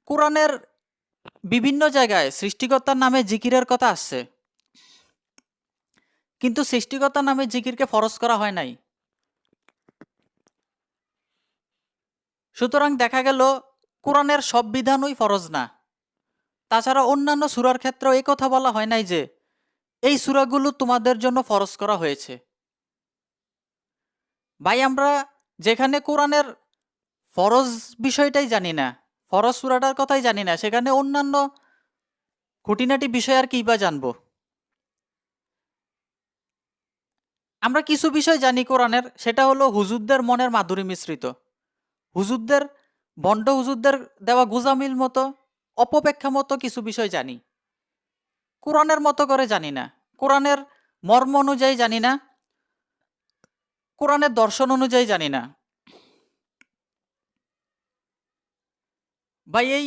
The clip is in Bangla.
কোরআনের বিভিন্ন জায়গায় সৃষ্টিকর্তার নামে জিকিরের কথা আসছে, কিন্তু সৃষ্টিকর্তার নামে জিকিরকে ফরজ করা হয় নাই। সুতরাং দেখা গেল কোরআনের সব বিধানই ফরজ না। তাছাড়া অন্যান্য সূরার ক্ষেত্রেও এই কথা বলা হয় নাই যে এই সূরাগুলো তোমাদের জন্য ফরজ করা হয়েছে। ভাই, আমরা যেখানে কোরআনের ফরজ বিষয়টাই জানি না, ফরজ সূরাটার কথাই জানি না, সেখানে অন্যান্য খুঁটিনাটি বিষয় আর কি বা জানবো। আমরা কিছু বিষয় জানি কোরআনের, সেটা হলো হুজুরদের মনের মাধুরী মিশ্রিত, হুজুরদের, বন্ড হুজুরদের দেওয়া গুজামিল মতো অপব্যাখ্যা মতো কিছু বিষয় জানি, কোরআনের মতো করে জানি না, কোরআনের মর্ম অনুযায়ী জানি না, কোরআনের দর্শন অনুযায়ী জানি না। ভাই, এই